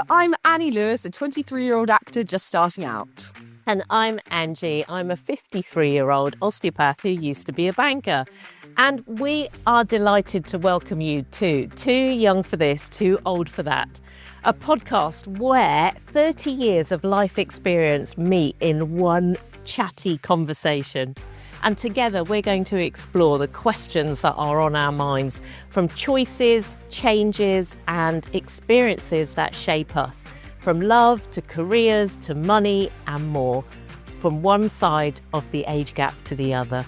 I'm Annie Lewis, a 23-year-old actor just starting out. And I'm Anji. I'm a 53-year-old osteopath who used to be a banker. And we are delighted to welcome you to Too Young for This, Too Old for That, a podcast where 30 years of life experience meet in one chatty conversation. And together we're going to explore the questions that are on our minds, from choices, changes and experiences that shape us, from love to careers to money and more, from one side of the age gap to the other.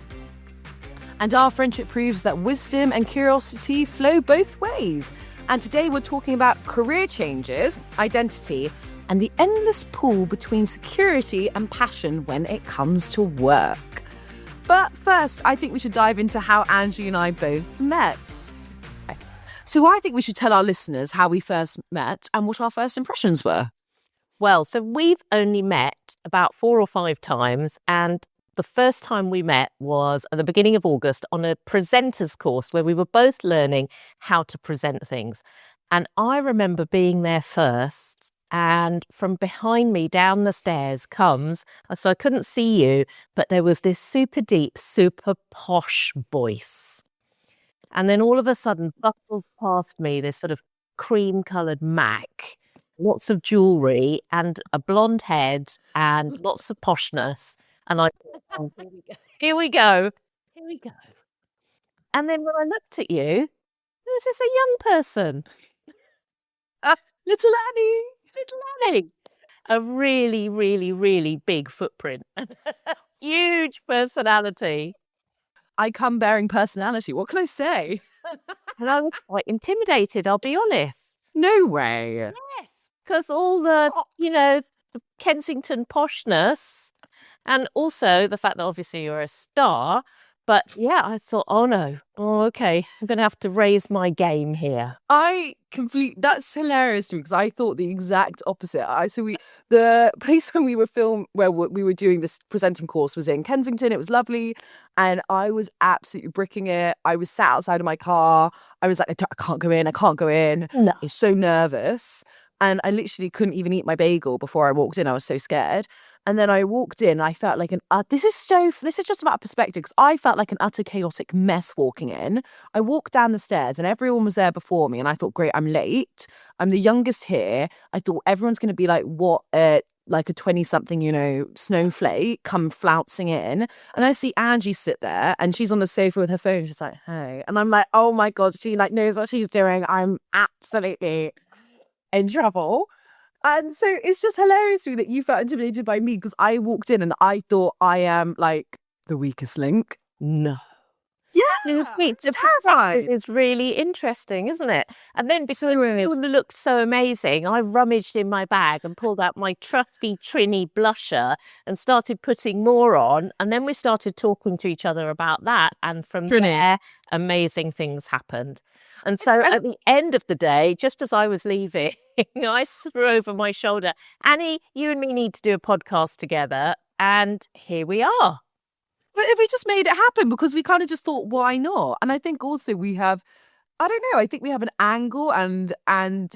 And our friendship proves that wisdom and curiosity flow both ways. And today we're talking about career changes, identity, and the endless pull between security and passion when it comes to work. But first, I think we should dive into how Anji and I both met. So I think we should tell our listeners how we first met and what our first impressions were. Well, so we've only met about 4 or 5 times, and the first time we met was at the beginning of August on a presenter's course where we were both learning how to present things. And I remember being there first, and from behind me down the stairs comes, so I couldn't see you, but there was this super deep, super posh voice. And then all of a sudden bustled past me this sort of cream-coloured Mac, lots of jewellery and a blonde head and lots of poshness. And I thought, oh, here we go. And then when I looked at you, there was this a young person. Little Annie. A really, really, really big footprint. Huge personality. I come bearing personality. What can I say? And I was quite intimidated, I'll be honest. No way. Yes, because all the Kensington poshness, and also the fact that obviously you're a star. But yeah, I thought, okay, I'm going to have to raise my game here. That's hilarious to me because I thought the exact opposite. The place when we were where we were doing this presenting course was in Kensington. It was lovely. And I was absolutely bricking it. I was sat outside of my car. I was like, I can't go in. No. I was so nervous. And I literally couldn't even eat my bagel before I walked in. I was so scared. And then I walked in, I felt like this is just about perspective, because I felt like an utter chaotic mess walking in. I walked down the stairs and everyone was there before me. And I thought, great, I'm late. I'm the youngest here. I thought everyone's going to be like, what, like a 20-something, snowflake come flouncing in. And I see Anji sit there and she's on the sofa with her phone. She's like, hey. And I'm like, oh my God, she knows what she's doing. I'm absolutely in trouble. And so it's just hilarious to me that you felt intimidated by me because I walked in and I thought I am like the weakest link. No. Yeah, it's terrifying. It's really interesting, isn't it? And then because you looked so amazing, I rummaged in my bag and pulled out my trusty Trini blusher and started putting more on. And then we started talking to each other about that. And from there, amazing things happened. And so at the end of the day, just as I was leaving, I threw over my shoulder, Annie, you and me need to do a podcast together. And here we are. But we just made it happen because we kind of just thought, why not? And I think also we have, I think we have an angle and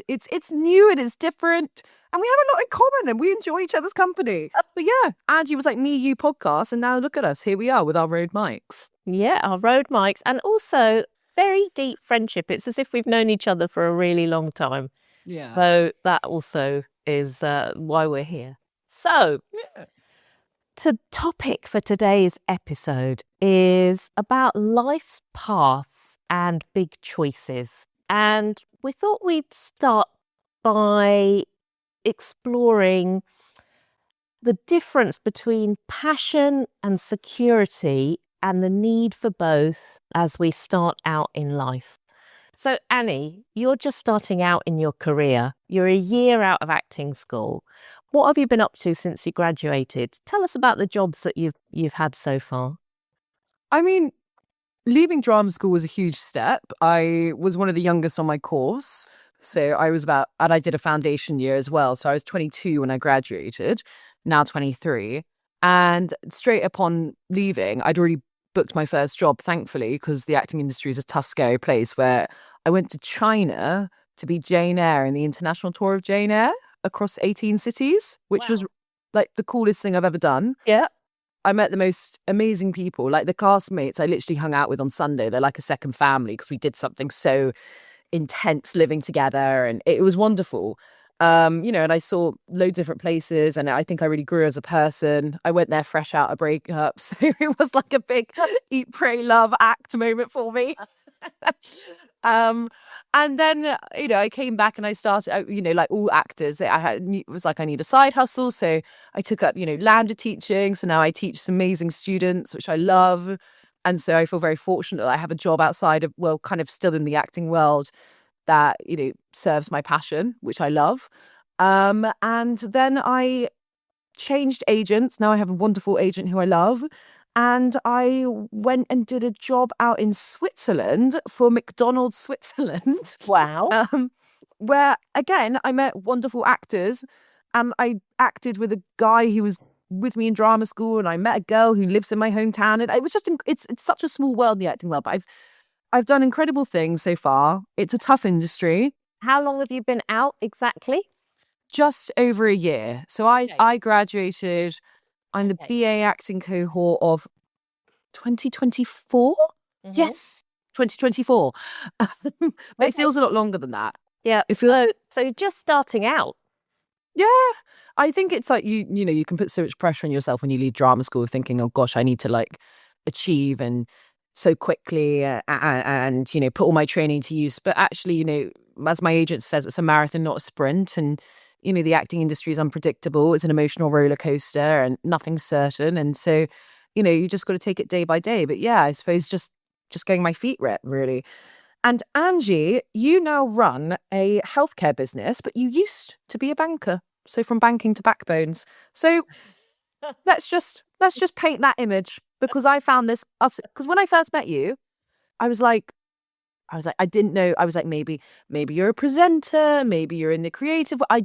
it's new and it's different and we have a lot in common and we enjoy each other's company. But yeah, Angie was like, me, you podcast. And now look at us. Here we are with our Rode mics. Yeah, our Rode mics. And also very deep friendship. It's as if we've known each other for a really long time. Yeah. So that also is why we're here. So the topic for today's episode is about life's paths and big choices. And we thought we'd start by exploring the difference between passion and security and the need for both as we start out in life. So Annie, you're just starting out in your career. You're a year out of acting school. What have you been up to since you graduated? Tell us about the jobs that you've had so far. I mean, leaving drama school was a huge step. I was one of the youngest on my course. So I did a foundation year as well. So I was 22 when I graduated, now 23. And straight upon leaving, I'd already booked my first job, thankfully, because the acting industry is a tough, scary place, where I went to China to be Jane Eyre in the international tour of Jane Eyre. across 18 cities, which was like the coolest thing I've ever done. Yeah. I met the most amazing people, like the castmates I literally hung out with on Sunday. They're like a second family because we did something so intense living together, and it was wonderful. And I saw loads of different places, and I think I really grew as a person. I went there fresh out of breakup, so it was like a big eat, pray, love act moment for me. And then I came back and I started, like all actors, it was like I need a side hustle, so I took up lambda teaching. So now I teach some amazing students, which I love, and so I feel very fortunate that I have a job outside of, well, kind of still in the acting world, that serves my passion, which I love. And then I changed agents. Now I have a wonderful agent who I love. And I went and did a job out in Switzerland for McDonald's Switzerland. Wow. Where, again, I met wonderful actors, and I acted with a guy who was with me in drama school, and I met a girl who lives in my hometown. And it was just, it's such a small world, the acting world, but I've done incredible things so far. It's a tough industry. How long have you been out exactly? Just over a year. So I graduated. I'm the BA acting cohort of 2024. Yes, 2024. But it feels a lot longer than that. Yeah. It feels so you're just starting out. Yeah. I think it's like you can put so much pressure on yourself when you leave drama school, thinking, oh gosh, I need to like achieve and so quickly and put all my training to use. But actually, as my agent says, it's a marathon, not a sprint. And the acting industry is unpredictable. It's an emotional roller coaster, and nothing's certain. And so, you just got to take it day by day. But yeah, I suppose just getting my feet wet, really. And Anji, you now run a healthcare business, but you used to be a banker. So from banking to backbones. So let's just paint that image, because I found this, because when I first met you, I was like, I didn't know. I was like, maybe you're a presenter, maybe you're in the creative. I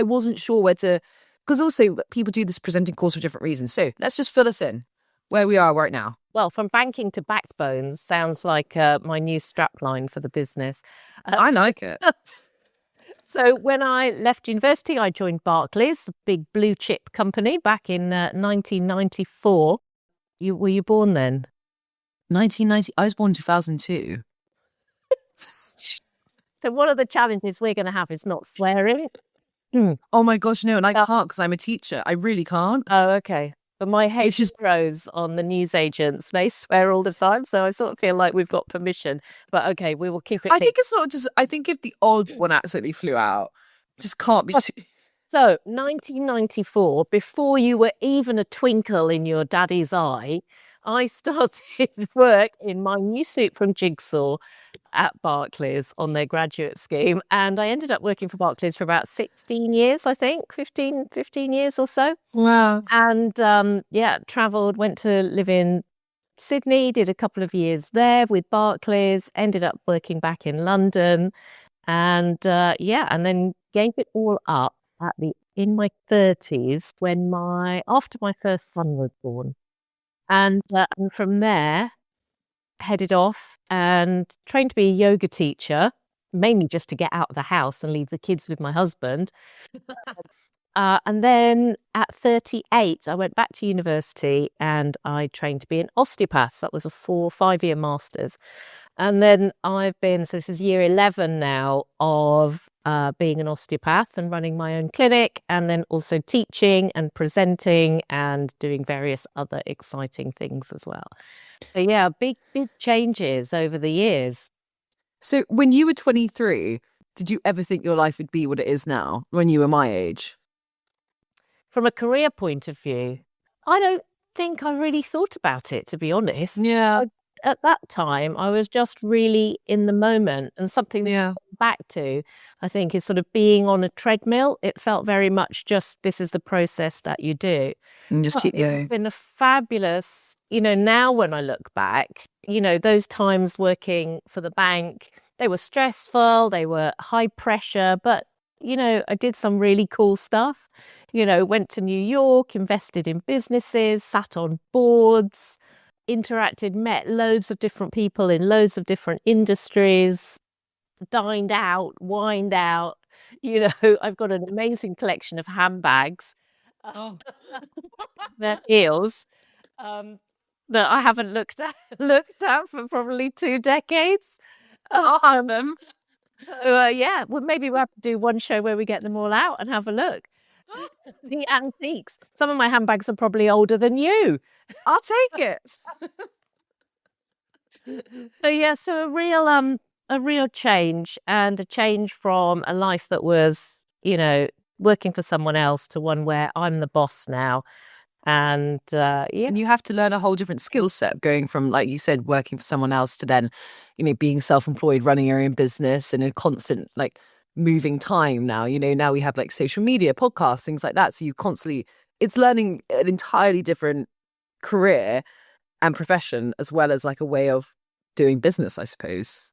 wasn't sure where to, because also people do this presenting course for different reasons. So let's just fill us in where we are right now. Well, from banking to backbones sounds like my new strapline for the business. I like it. So when I left university, I joined Barclays, a big blue chip company, back in 1994. Were you born then? 1990. I was born in 2002. So one of the challenges we're going to have is not swearing. Oh my gosh, no, and I can't because I'm a teacher. I really can't. Oh, okay. But my heroes on the newsagents, they swear all the time, so I sort of feel like we've got permission. But okay, we will keep it. I think it's not just. I think if the odd one accidentally flew out, just can't be too. So 1994, before you were even a twinkle in your daddy's eye, I started work in my new suit from Jigsaw at Barclays on their graduate scheme. And I ended up working for Barclays for about 16 years, I think, 15 years or so. Wow. And travelled, went to live in Sydney, did a couple of years there with Barclays, ended up working back in London. And and then gave it all up in my 30s after my first son was born. And from there, headed off and trained to be a yoga teacher, mainly just to get out of the house and leave the kids with my husband. And then at 38, I went back to university and I trained to be an osteopath. That was a 4 or 5 year master's. And then so this is year 11 now of being an osteopath and running my own clinic, and then also teaching and presenting and doing various other exciting things as well. So yeah, big changes over the years. So when you were 23, did you ever think your life would be what it is now when you were my age? From a career point of view, I don't think I really thought about it, to be honest. Yeah. At that time, I was just really in the moment, and something back to, I think, is sort of being on a treadmill. It felt very much just, this is the process that you do. And just keep going. It's been a fabulous, now when I look back, those times working for the bank, they were stressful, they were high pressure, but, I did some really cool stuff. Went to New York, invested in businesses, sat on boards, interacted, met loads of different people in loads of different industries, dined out, wined out, I've got an amazing collection of handbags, their heels, that I haven't looked at for probably 2 decades. Um, yeah, well, maybe we'll have to do one show where we get them all out and have a look. The antiques. Some of my handbags are probably older than you. I'll take it. So yeah, so a real change, and a change from a life that was, working for someone else to one where I'm the boss now. And yeah. And you have to learn a whole different skill set going from, like you said, working for someone else to then, being self-employed, running your own business and a constant like moving time now. Now we have like social media, podcasts, things like that. So it's learning an entirely different career and profession, as well as like a way of doing business, I suppose.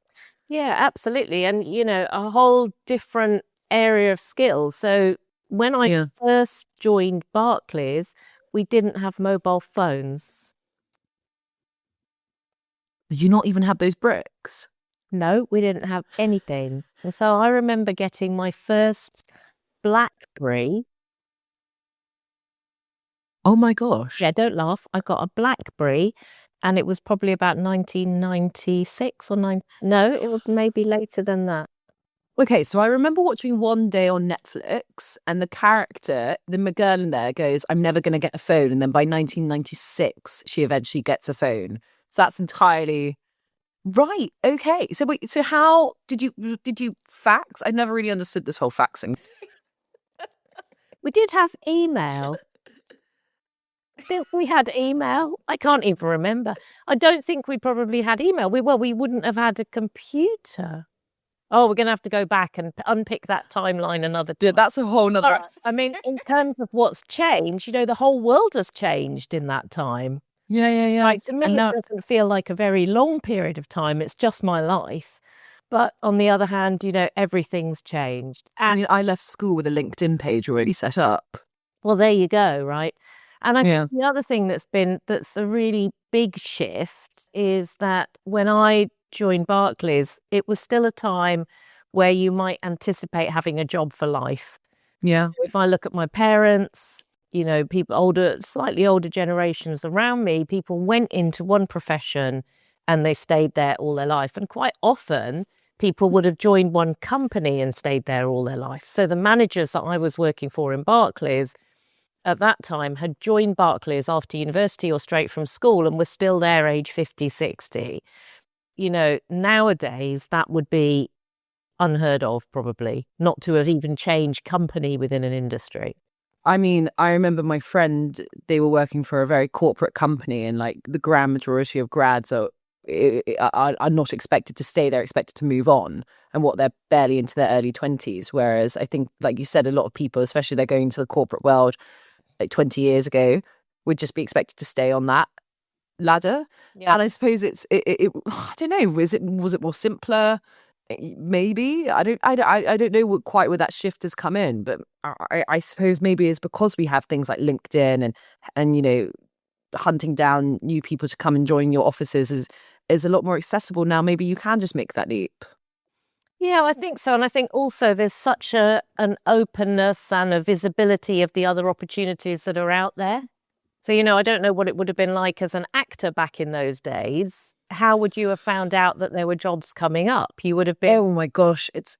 Yeah, absolutely. And, a whole different area of skills. So when I first joined Barclays, we didn't have mobile phones. Did you not even have those bricks? No, we didn't have anything. And so I remember getting my first BlackBerry. Oh my gosh. Yeah, don't laugh. I got a BlackBerry, and it was probably about 1996 or nine. No, it was maybe later than that. Okay, so I remember watching One Day on Netflix, and the character, the girl in there, goes, "I'm never going to get a phone," and then by 1996, she eventually gets a phone. So that's entirely right. Okay, so wait, so how did you fax? I never really understood this whole faxing. We did have email. I think we had email. I can't even remember. I don't think we probably had email. We wouldn't have had a computer. Oh, we're going to have to go back and unpick that timeline another time. Yeah, that's a whole nother. Right. I mean, in terms of what's changed, the whole world has changed in that time. Yeah. Like, to me, it doesn't feel like a very long period of time. It's just my life. But on the other hand, everything's changed. I mean, I left school with a LinkedIn page already set up. Well, there you go, right? And I think the other thing that's a really big shift is that when I joined Barclays, it was still a time where you might anticipate having a job for life. Yeah. If I look at my parents, people slightly older generations around me, people went into one profession and they stayed there all their life. And quite often, people would have joined one company and stayed there all their life. So the managers that I was working for in Barclays at that time had joined Barclays after university or straight from school and were still there age 50, 60. Nowadays that would be unheard of, probably, not to have even changed company within an industry. I mean, I remember my friend, they were working for a very corporate company, and like the grand majority of grads are not expected to stay, they're expected to move on, and they're barely into their early 20s. Whereas I think, like you said, a lot of people, especially they're going to the corporate world like 20 years ago, would just be expected to stay on that ladder. Yeah. And I suppose I don't know, was it more simpler? Maybe. I don't know quite where that shift has come in, but I suppose maybe it's because we have things like LinkedIn and hunting down new people to come and join your offices is a lot more accessible now. Maybe you can just make that leap. Yeah, I think so. And I think also there's such an openness and a visibility of the other opportunities that are out there. So, I don't know what it would have been like as an actor back in those days. How would you have found out that there were jobs coming up? You would have been... Oh my gosh, it's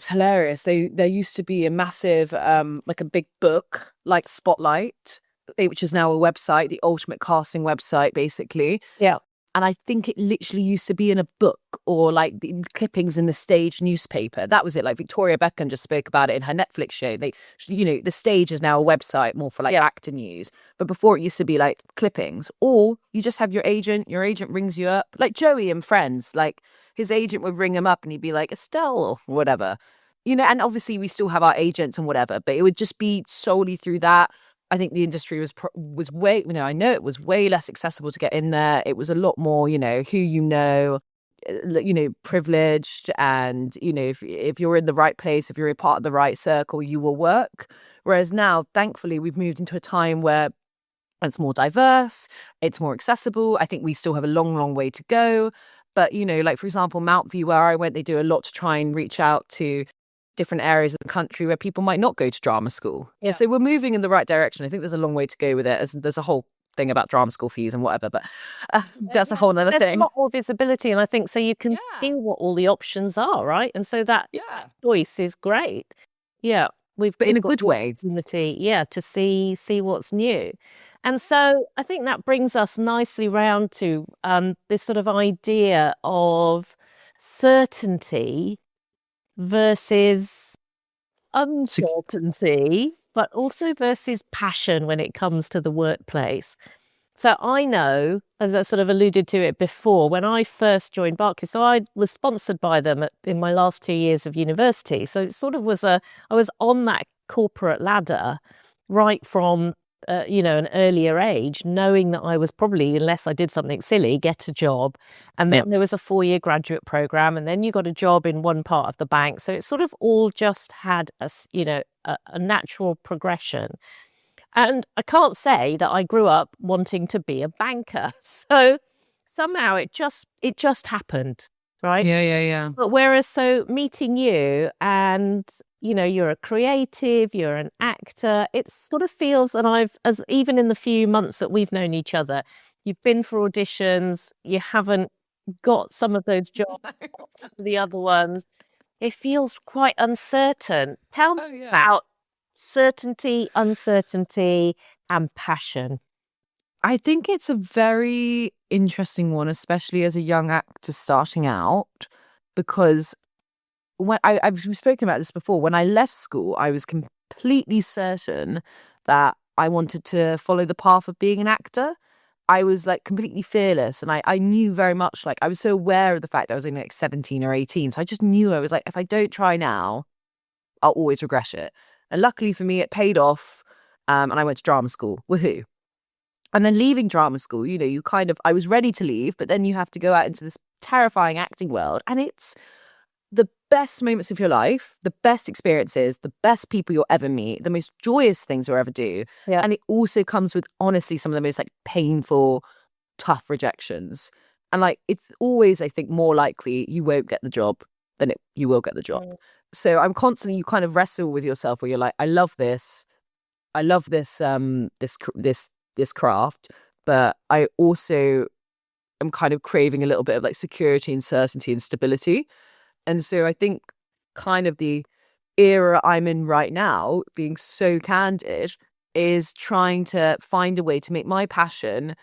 hilarious. There used to be a massive, like a big book, like Spotlight, which is now a website, the ultimate casting website, basically. Yeah. And I think it literally used to be in a book or like the clippings in the Stage newspaper. That was it. Like Victoria Beckham just spoke about it in her Netflix show. The Stage is now a website more for like actor news. But before it used to be like clippings, or you just have your agent rings you up. Like Joey and Friends, like his agent would ring him up and he'd be like, Estelle or whatever. And obviously we still have our agents and whatever, but it would just be solely through that. I think the industry was way, I know it was way less accessible to get in there. It was a lot more, who privileged, and, if you're in the right place, if you're a part of the right circle, you will work. Whereas now, thankfully, we've moved into a time where it's more diverse, it's more accessible. I think we still have a long, long way to go. But, like, for example, Mount View, where I went, they do a lot to try and reach out to different areas of the country where people might not go to drama school. Yeah. So we're moving in the right direction. I think there's a long way to go with it. There's a whole thing about drama school fees and whatever, but that's a whole other There's thing. a lot more visibility, and I think so you can see what all the options are, right? And so that choice is great. Yeah, but in a got good the way. opportunity, to see what's new. And so I think that brings us nicely round to this sort of idea of certainty versus uncertainty, but also versus passion when it comes to the workplace. So I know, as I sort of alluded to it before, when I first joined Barclays, so I was sponsored by them in my last 2 years of university. So it sort of was I was on that corporate ladder right from, an earlier age, knowing that I was probably, unless I did something silly, get a job. And then there was a 4-year graduate program, and then you got a job in one part of the bank. So it sort of all just had a natural progression. And I can't say that I grew up wanting to be a banker. So somehow it just happened, right? Yeah. But whereas so meeting you and, you're a creative, you're an actor, it sort of feels, and as even in the few months that we've known each other, you've been for auditions, you haven't got some of those jobs, the other ones. It feels quite uncertain. Tell me about certainty, uncertainty, and passion. I think it's a very interesting one, especially as a young actor starting out, because when I've spoken about this before, when I left school, I was completely certain that I wanted to follow the path of being an actor. I was like completely fearless, and I knew very much, like I was so aware of the fact I was in like 17 or 18. So I just knew, I was like, if I don't try now, I'll always regret it. And luckily for me, it paid off. And I went to drama school. Woohoo. And then leaving drama school, I was ready to leave, but then you have to go out into this terrifying acting world. And it's the best moments of your life, the best experiences, the best people you'll ever meet, the most joyous things you'll ever do. Yeah. And it also comes with, honestly, some of the most like painful, tough rejections. And like, it's always, I think, more likely you won't get the job than you will get the job. So I'm constantly, you kind of wrestle with yourself where you're like, I love this, this craft, but I also am kind of craving a little bit of like security and certainty and stability. And so I think kind of the era I'm in right now, being so candid, is trying to find a way to make my passion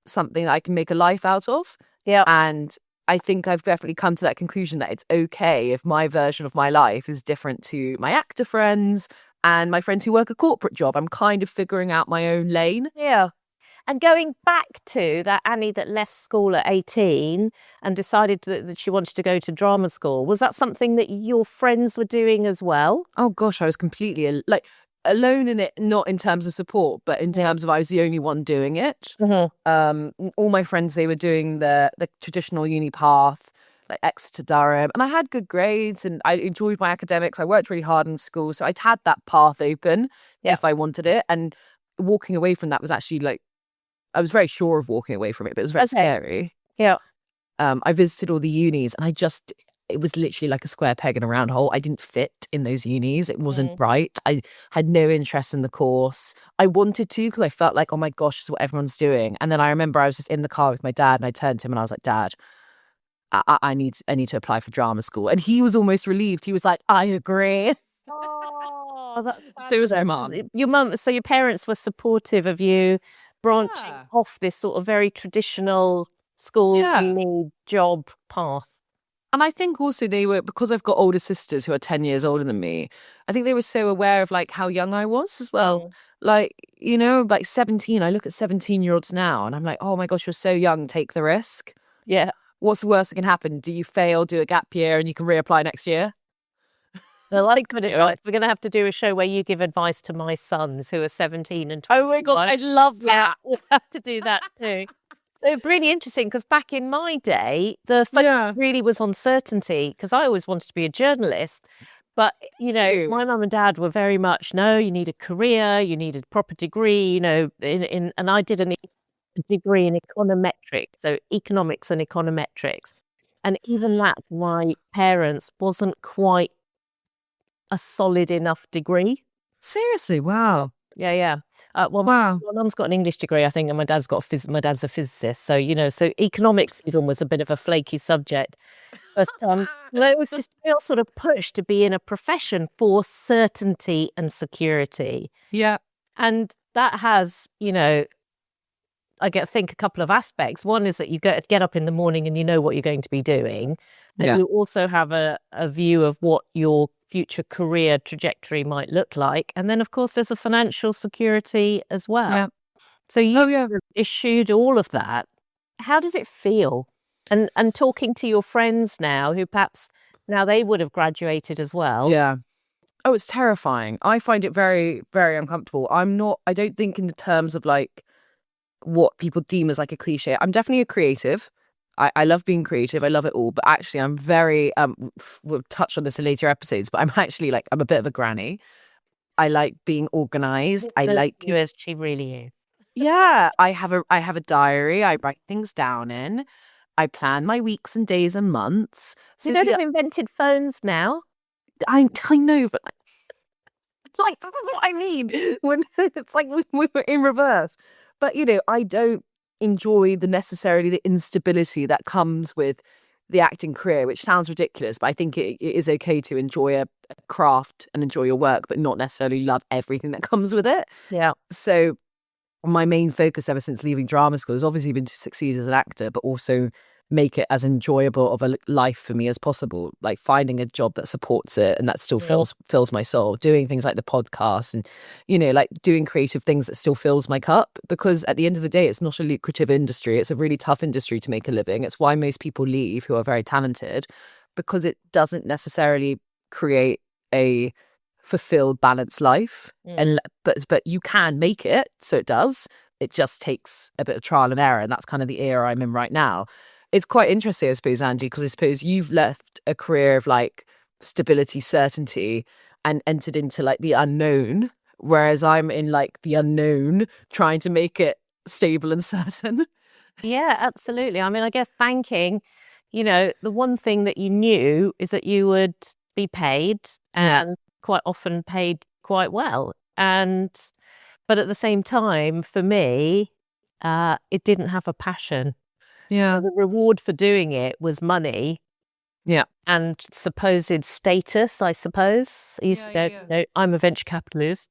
something that I can make a life out of. Yeah. And I think I've definitely come to that conclusion that it's okay if my version of my life is different to my actor friends and my friends who work a corporate job. I'm kind of figuring out my own lane. Yeah. And going back to that Annie that left school at 18 and decided that she wanted to go to drama school, was that something that your friends were doing as well? Oh gosh, I was completely alone in it, not in terms of support, but in terms of I was the only one doing it. All my friends, they were doing the traditional uni path, like Exeter, Durham, and I had good grades and I enjoyed my academics. I worked really hard in school, so I'd had that path open if I wanted it. And walking away from that was actually like, I was very sure of walking away from it, but it was very scary. Yeah. I visited all the unis and it was literally like a square peg in a round hole. I didn't fit in those unis. It wasn't right. I had no interest in the course. I wanted to because I felt like, oh my gosh, this is what everyone's doing. And then I remember I was just in the car with my dad and I turned to him and I was like, Dad, I need to apply for drama school. And he was almost relieved. He was like, I agree. Oh, so was my mum. Your mum, so your parents were supportive of you branching off this sort of very traditional school uni job path. And I think also they were, because I've got older sisters who are 10 years older than me, I think they were so aware of like how young I was as well. Like, like 17, I look at 17-year-olds now and I'm like, oh my gosh, you're so young, take the risk. Yeah. What's the worst that can happen? Do you fail, do a gap year and you can reapply next year? I like it, right? We're going to have to do a show where you give advice to my sons who are 17 and 21. Oh my God, I'd love that. Yeah, we'll have to do that too. So really interesting because back in my day, the focus really was on certainty because I always wanted to be a journalist. But, my mum and dad were very much, no, you need a career, you need a proper degree, and I did a degree in econometrics, so economics and econometrics. And even that, my parents wasn't quite a solid enough degree. Seriously, wow. Yeah. Well, Wow. my mum's got an English degree, I think, and my dad's my dad's a physicist. So, so economics even was a bit of a flaky subject. But it was this real sort of push to be in a profession for certainty and security. Yeah. And that has, think a couple of aspects. One is that you get up in the morning and you know what you're going to be doing. And you also have a view of what your future career trajectory might look like. And then, of course, there's a financial security as well. Yeah. So you issued all of that. How does it feel? And talking to your friends now who perhaps now they would have graduated as well. Yeah. Oh, it's terrifying. I find it very, very uncomfortable. I don't think in the terms of like what people deem as like a cliche. I'm definitely a creative. I love being creative. I love it all. But actually, I'm very, we'll touch on this in later episodes, but I'm actually like, I'm a bit of a granny. I like being organized. I like you as she really is. Yeah, I have a diary. I write things down in. I plan my weeks and days and months. So you don't have invented phones now. I know, but like this is what I mean when it's like we're in reverse. But I don't enjoy necessarily the instability that comes with the acting career, which sounds ridiculous, but I think it is okay to enjoy a craft and enjoy your work, but not necessarily love everything that comes with it. Yeah. So my main focus ever since leaving drama school has obviously been to succeed as an actor, but also make it as enjoyable of a life for me as possible. Like finding a job that supports it and that still fills my soul. Doing things like the podcast and, like doing creative things that still fills my cup. Because at the end of the day, it's not a lucrative industry. It's a really tough industry to make a living. It's why most people leave who are very talented, because it doesn't necessarily create a fulfilled, balanced life. And but you can make it, so it does. It just takes a bit of trial and error, and that's kind of the era I'm in right now. It's quite interesting, I suppose, Anji, because I suppose you've left a career of like stability, certainty, and entered into like the unknown, whereas I'm in like the unknown, trying to make it stable and certain. Yeah, absolutely. I mean, I guess banking, the one thing that you knew is that you would be paid and quite often paid quite well. But at the same time, for me, it didn't have a passion. Yeah. The reward for doing it was money. Yeah. And supposed status, I suppose. I used to go, I'm a venture capitalist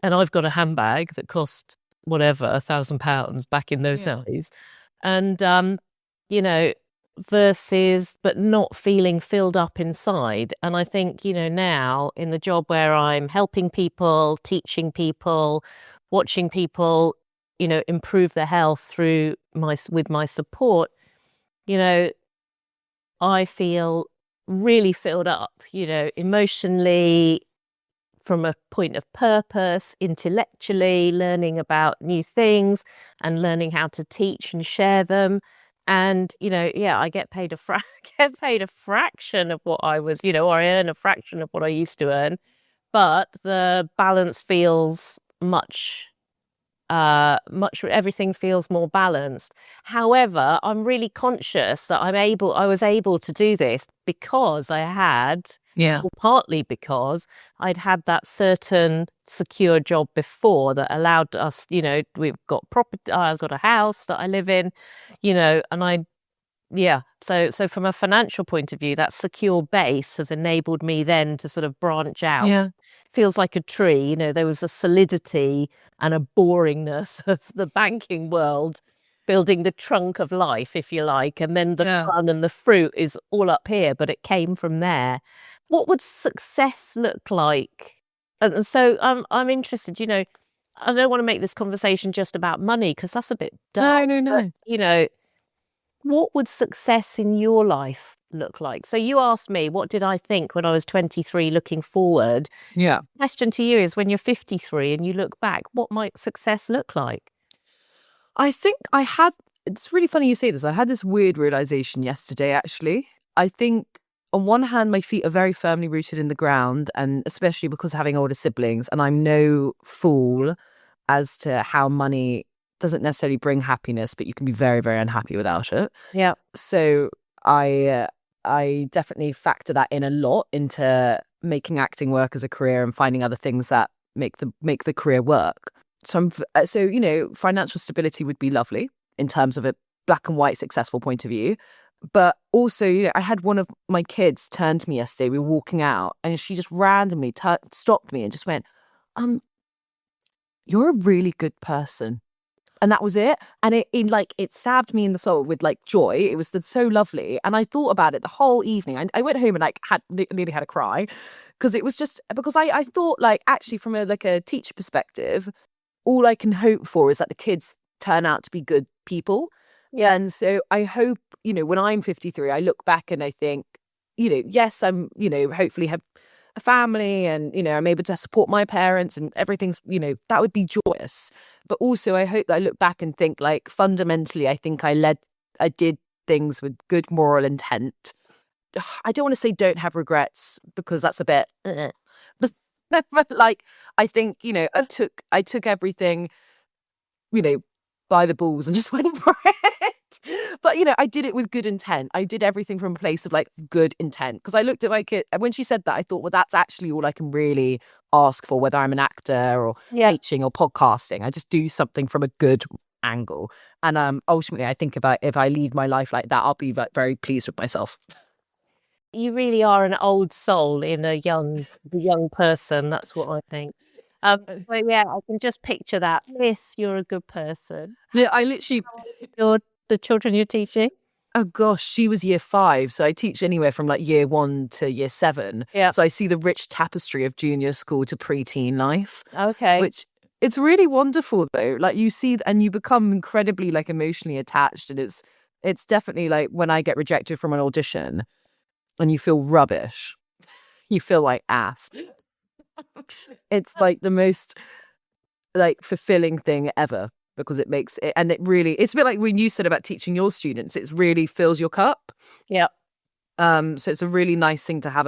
and I've got a handbag that cost whatever, £1,000 back in those days. And, versus, but not feeling filled up inside. And I think, now in the job where I'm helping people, teaching people, watching people, improve their health with my support, I feel really filled up, emotionally, from a point of purpose, intellectually, learning about new things and learning how to teach and share them. And, I get paid a fraction of what I was, or I earn a fraction of what I used to earn. But the balance feels everything feels more balanced. However, I'm really conscious that I was able to do this because I had, or partly because I'd had that certain secure job before that allowed us, we've got property, I've got a house that I live in, and so from a financial point of view, that secure base has enabled me then to sort of branch out. Yeah. Feels like a tree, there was a solidity and a boringness of the banking world, building the trunk of life, if you like, and then the fun and the fruit is all up here, but it came from there. What would success look like? And so I'm interested, I don't want to make this conversation just about money because that's a bit dark. No. But, what would success in your life look like? So you asked me, what did I think when I was 23 looking forward? Yeah. The question to you is, when you're 53 and you look back, what might success look like? I think it's really funny you say this. I had this weird realization yesterday, actually. I think on one hand, my feet are very firmly rooted in the ground, and especially because having older siblings, and I'm no fool as to how money doesn't necessarily bring happiness, but you can be very, very unhappy without it. Yeah. So I definitely factor that in a lot into making acting work as a career and finding other things that make the career work. So financial stability would be lovely in terms of a black and white successful point of view. But also, I had one of my kids turn to me yesterday. We were walking out, and she just randomly stopped me and just went, "You're a really good person." And that was it. And it stabbed me in the soul with like joy. It was so lovely. And I thought about it the whole evening. I went home and like nearly had a cry because it was just because I thought like actually from a teacher perspective, all I can hope for is that the kids turn out to be good people. Yeah. And so I hope, when I'm 53, I look back and I think, yes, I'm, hopefully have a family and, I'm able to support my parents and everything's, that would be joyous. But also I hope that I look back and think like fundamentally, I think I did things with good moral intent. I don't want to say don't have regrets because that's a bit, but like, I think, I took everything, by the balls and just went for it. But, I did it with good intent. I did everything from a place of like good intent. Because I looked at my kid and when she said that, I thought, well, that's actually all I can really ask for, whether I'm an actor or teaching or podcasting. I just do something from a good angle. And ultimately, I think if I lead my life like that, I'll be very pleased with myself. You really are an old soul in a young person. That's what I think. But yeah, I can just picture that. Yes, you're a good person. Yeah, I literally. The children you're teaching? Oh gosh, she was year 5, so I teach anywhere from like year 1 to year 7. Yeah. So I see the rich tapestry of junior school to preteen life. Okay. Which it's really wonderful though. Like you see, and you become incredibly like emotionally attached, and it's definitely like when I get rejected from an audition, and you feel rubbish, you feel like ass. It's like the most like fulfilling thing ever. Because it makes it, and it's a bit like when you said about teaching your students, it really fills your cup. Yeah. So it's a really nice thing to have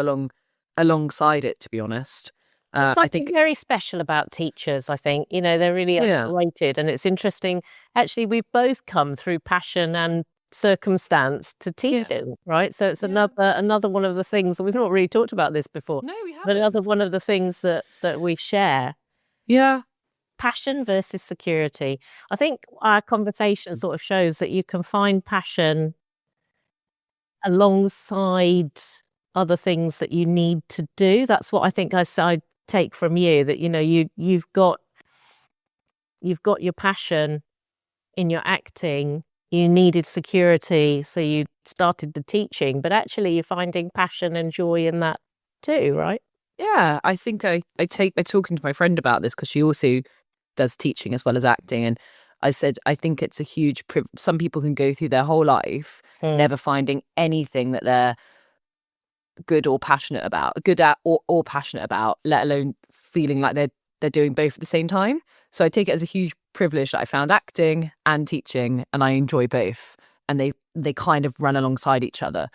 alongside it, to be honest. I think very special about teachers. I think they're really underrated, and it's interesting. Actually, we've both come through passion and circumstance to teach them, right? So it's another one of the things that we've not really talked about this before. No, we haven't. But another one of the things that we share. Yeah. Passion versus security. I think our conversation sort of shows that you can find passion alongside other things that you need to do. That's what I think I take from you, that you've got your passion in your acting. You needed security, so you started the teaching, but actually you're finding passion and joy in that too, right? Yeah, I think I talking to my friend about this because she also does teaching as well as acting, and I said I think it's a huge some people can go through their whole life never finding anything that they're good or passionate about, good at or passionate about, let alone feeling like they're doing both at the same time. So I take it as a huge privilege that I found acting and teaching, and I enjoy both, and they kind of run alongside each other.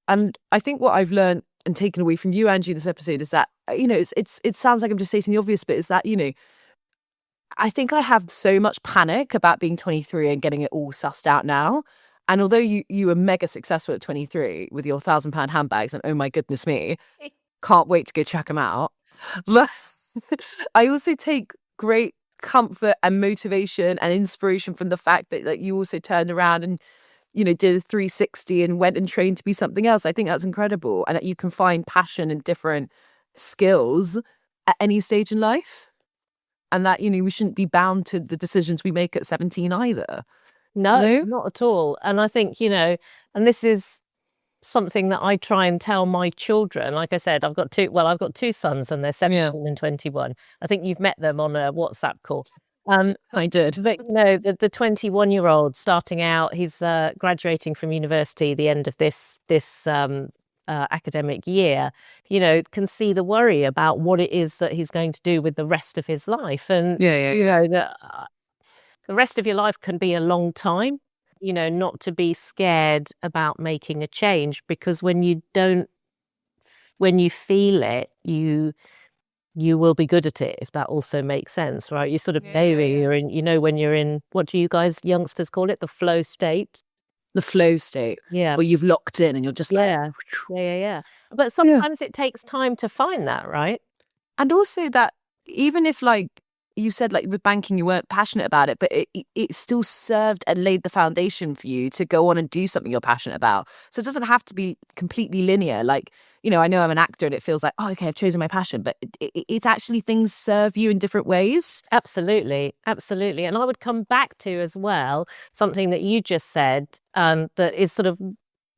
And I think what I've learned and taken away from you, Anji, this episode is that it sounds like I'm just stating the obvious, but is that I think I have so much panic about being 23 and getting it all sussed out now. And although you were mega successful at 23 with your £1,000 handbags, and oh my goodness me, can't wait to go check them out. But I also take great comfort and motivation and inspiration from the fact that like you also turned around and did a 360 and went and trained to be something else. I think that's incredible, and that you can find passion in different skills at any stage in life. And that, we shouldn't be bound to the decisions we make at 17 either. No, not at all. And I think, and this is something that I try and tell my children. Like I said, I've got two sons and they're 17 and 21. I think you've met them on a WhatsApp call. I did. But, the 21-year-old starting out, he's graduating from university the end of this academic year, can see the worry about what it is that he's going to do with the rest of his life. And, the rest of your life can be a long time, not to be scared about making a change, because when you feel it, you will be good at it, if that also makes sense, right? You sort of know you're in, when you're in, what do you guys youngsters call it? The flow state. the flow state Yeah. where you've locked in and you're just Yeah. Yeah. But sometimes it takes time to find that, right? And also that even if like you said, like with banking, you weren't passionate about it, but it still served and laid the foundation for you to go on and do something you're passionate about. So it doesn't have to be completely linear. Like, you know, I know I'm an actor and it feels like, oh, okay, I've chosen my passion, but it's actually things serve you in different ways. Absolutely. And I would come back to as well something that you just said that is sort of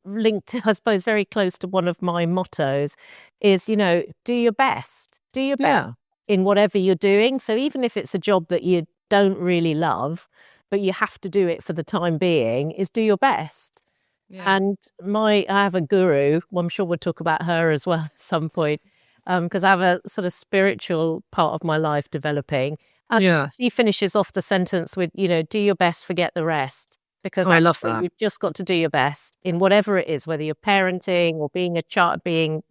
linked, I suppose, very close to one of my mottos is, you know, do your best. Do your best in whatever you're doing. So even if it's a job that you don't really love, but you have to do it for the time being, is do your best. Yeah. And I have a guru, well, I'm sure we'll talk about her as well at some point, because I have a sort of spiritual part of my life developing. And she finishes off the sentence with, you know, do your best, forget the rest. Because I love that. You've just got to do your best in whatever it is, whether you're parenting or being a child, being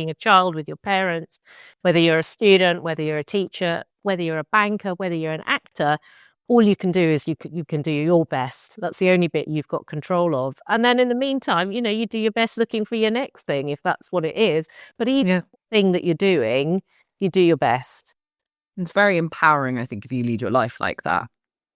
a child with your parents, whether you're a student, whether you're a teacher, whether you're a banker, whether you're an actor. All you can do is you can do your best. That's the only bit you've got control of. And then in the meantime, you know, you do your best looking for your next thing, if that's what it is. But each thing that you're doing, you do your best. It's very empowering, I think, if you lead your life like that.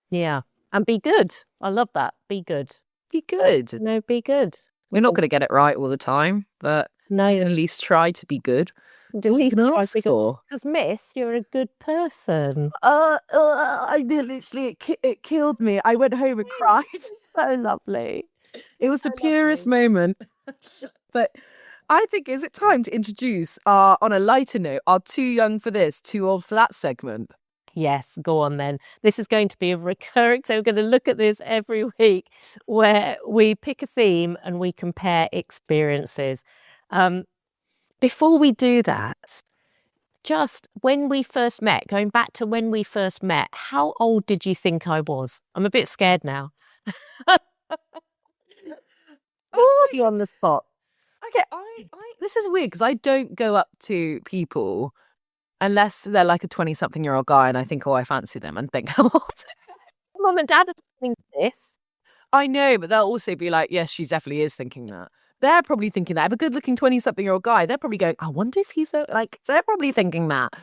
Yeah. And be good. I love that. Be good. Be good. No, be good. We're not going to get it right all the time, but no, you can at least try to be good. At least try to be good. Because, Miss, you're a good person. I did literally, it killed me. I went home and cried. So lovely. It was the purest moment. But I think, is it time to introduce on a lighter note, our too young for this, too old for that segment? Yes, go on then. This is going to be a recurring, so we're going to look at this every week where we pick a theme and we compare experiences. Before we do that, just when we first met, going back to when we first met, how old did you think I was? I'm a bit scared now. Oh, you on the spot. Okay, this is weird because I don't go up to people unless they're like a 20-something-year-old guy and I think, oh, I fancy them and think, what? Mum and Dad are thinking this. I know, but they'll also be like, yes, she definitely is thinking that. They're probably thinking that. If a good-looking 20-something-year-old guy, they're probably going, I wonder if he's like, they're probably thinking that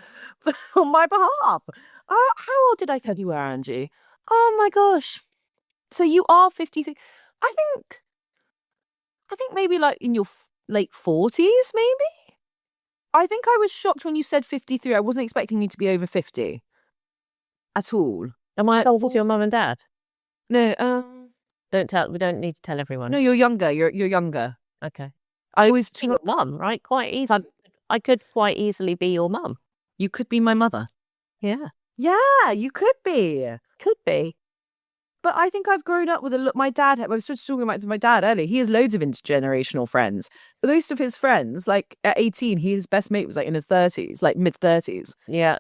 on my behalf. How old did I tell you were, Anji? Oh my gosh. So you are 53. I think maybe like in your late 40s, maybe? I think I was shocked when you said 53. I wasn't expecting you to be over 50 at all. Am I older to your mum and dad? No, don't tell. We don't need to tell everyone. No, you're younger. You're younger. Okay. I always your mum, right? Quite easy. I could quite easily be your mum. You could be my mother. Yeah. Yeah, you could be. Could be. But I think I've grown up with my dad. I was just talking about my dad earlier. He has loads of intergenerational friends. But most of his friends, like at 18, his best mate was like in his 30s, like mid-30s. Yeah.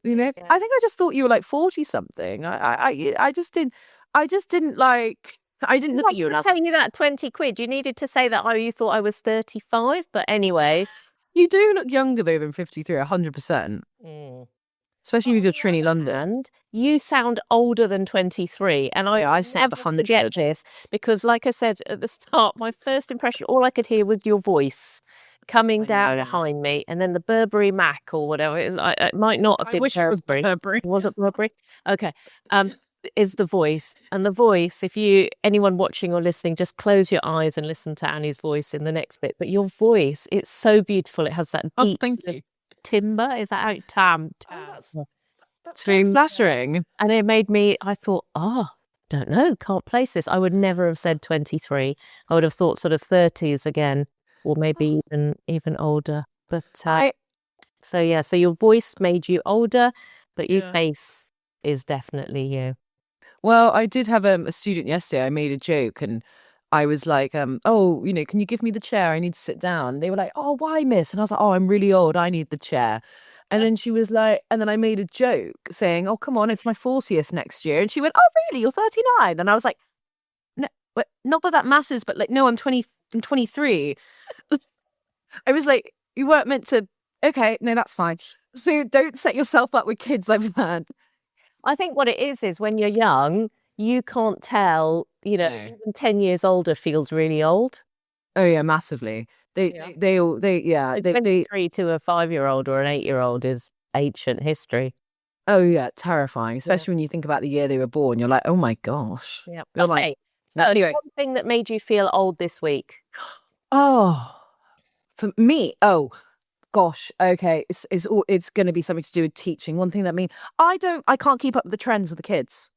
You know? Yeah. I think I just thought you were like 40-something. I just didn't like... I didn't look at you. I was telling you that 20 quid. You needed to say that, oh, you thought I was 35. But anyway. You do look younger, though, than 53, 100%. Especially with your Trini London. And you sound older than 23. And I never forget this because, like I said at the start, my first impression, all I could hear was your voice coming down behind me, and then the Burberry Mac or whatever. It might not have been Burberry. Was it Burberry? Okay. Is the voice. And the voice, if anyone watching or listening, just close your eyes and listen to Annie's voice in the next bit. But your voice, it's so beautiful. It has that deep timbre. Is that how tam? That's very flattering. And it made me, I thought, don't know, can't place this. I would never have said 23. I would have thought sort of 30s again, or maybe even older. But so your voice made you older, but your face is definitely you. Well, I did have a student yesterday. I made a joke and I was like, oh, you know, can you give me the chair? I need to sit down. They were like, oh, why, miss? And I was like, oh, I'm really old. I need the chair. And then she was like, and then I made a joke saying, oh, come on, it's my 40th next year. And she went, oh, really? You're 39? And I was like, no, not that matters, but like, no, I'm 23. I was like, you weren't meant to. Okay, no, that's fine. So don't set yourself up with kids, I've learned. I think what it is when you're young, you can't tell know, No. even 10 years older feels really old. Oh yeah, massively. Yeah. They all, So 23 to a 5-year-old or an 8-year-old is ancient history. oh yeah, terrifying. Especially when you think about the year they were born. You're like, oh my gosh. Yeah. You're like, Okay. no, anyway. One thing that made you feel old this week. Oh, for me, oh gosh, okay, it's going to be something to do with teaching. One thing that I can't keep up with the trends of the kids.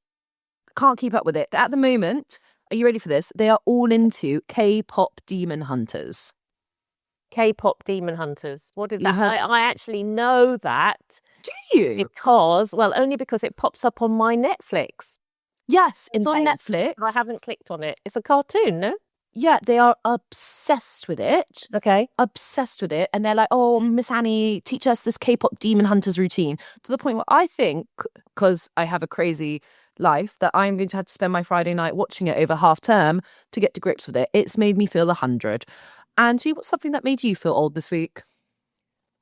Can't keep up with it at the moment. Are you ready for this? They are all into K-pop demon hunters. K-pop demon hunters. What is You that? heard- I actually know that Do you? because, well, only because it pops up on my Netflix. Yes, it's on Okay. Netflix. I haven't clicked on it. It's a cartoon, no? Yeah, they are obsessed with it. Okay. Obsessed with it. And they're like, oh, Miss Annie, teach us this K-pop demon hunters routine. To the point where I think, because I have a crazy life, that I'm going to have to spend my Friday night watching it over half term to get to grips with it. It's made me feel 100. Angie, what's something that made you feel old this week?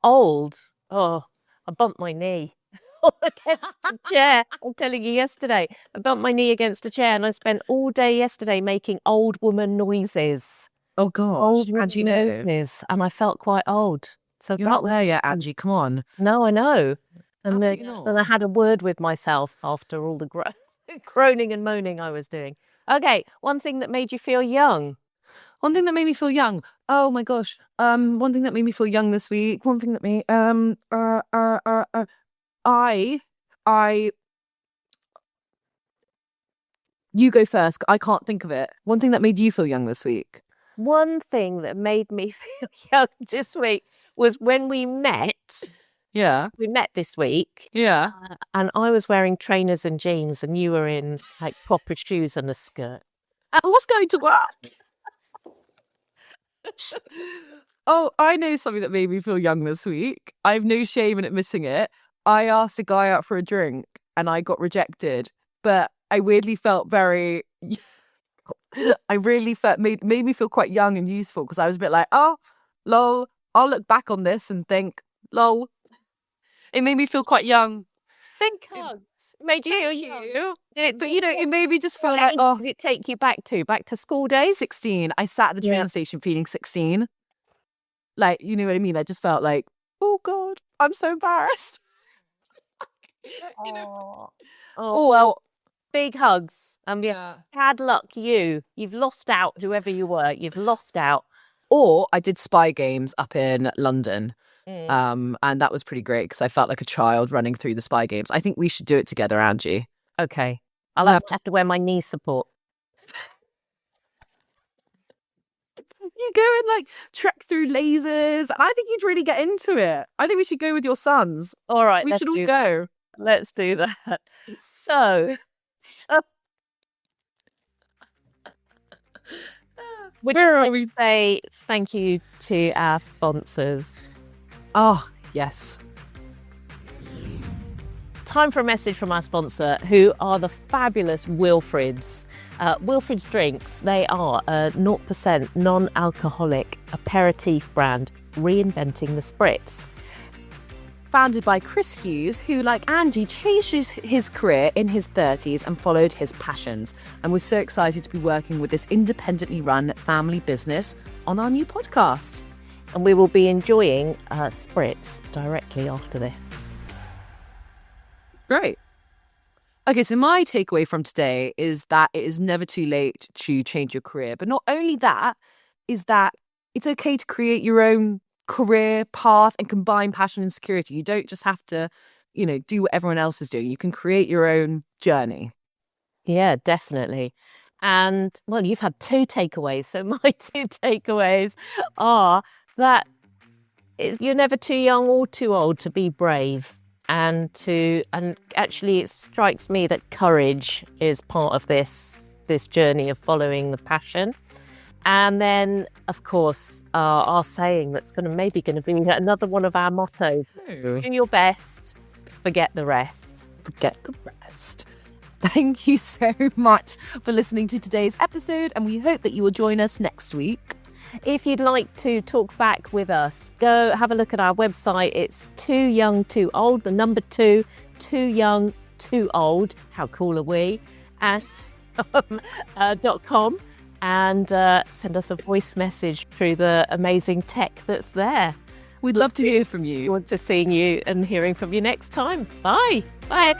Old. Oh, I bumped my knee against a chair. I'm telling you, yesterday, I bumped my knee against a chair and I spent all day yesterday making old woman noises. Oh gosh, Old Angie, woman no. noises. And I felt quite old. So You're not there yet, Angie. Come on. No, I know. And Absolutely then not. I had a word with myself after all the groaning and moaning I was doing. Okay, one thing that made you feel young. One thing that made me feel young. Oh my gosh. One thing that made me feel young this week. One thing that made I you go first. I can't think of it. One thing that made you feel young this week. One thing that made me feel young this week was when we met. Yeah. We met this week. Yeah. And I was wearing trainers and jeans and you were in like proper shoes and a skirt. I was going to work. Oh, I know something that made me feel young this week. I have no shame in admitting it. I asked a guy out for a drink and I got rejected, but I weirdly felt very. I really felt made me feel quite young and youthful because I was a bit like, oh, lol. I'll look back on this and think, lol. It made me feel quite young. Think hugs. Made you feel young. But it made me just feel What like, age oh, did it take you back to? Back to school days? 16. I sat at the train Yeah. station feeling 16. Like, you know what I mean? I just felt like, oh God, I'm so embarrassed. Oh, well, big hugs. Yeah. Bad luck, you. You've lost out, whoever you were. You've lost out. Or I did spy games up in London. And that was pretty great because I felt like a child running through the spy games. I think we should do it together, Angie. Okay. I'll have to wear my knee support. You go and like trek through lasers. And I think you'd really get into it. I think we should go with your sons. All right. We should all go. Let's do that. So, where are we? Say thank you to our sponsors. Oh, yes. Time for a message from our sponsor, who are the fabulous Wilfred's. Wilfred's Drinks, they are a 0% non-alcoholic aperitif brand reinventing the spritz. Founded by Chris Hughes, who, like Angie, changed his career in his 30s and followed his passions, and was so excited to be working with this independently run family business on our new podcast. And we will be enjoying spritz directly after this. Great. Okay, so my takeaway from today is that it is never too late to change your career. But not only that, is that it's okay to create your own career path and combine passion and security. You don't just have to, do what everyone else is doing. You can create your own journey. Yeah, definitely. And, well, you've had 2 takeaways. So my 2 takeaways are that you're never too young or too old to be brave. And actually it strikes me that courage is part of this journey of following the passion. And then, of course, our saying that's maybe going to be another one of our mottos. Do your best, forget the rest. Forget the rest. Thank you so much for listening to today's episode, and we hope that you will join us next week. If you'd like to talk back with us, go have a look at our website. It's Too Young, Too Old, the number 2, Too Young, Too Old. How cool are we? And .com and send us a voice message through the amazing tech that's there. We'd love to hear from you. We want to seeing you and hearing from you next time. Bye. Bye.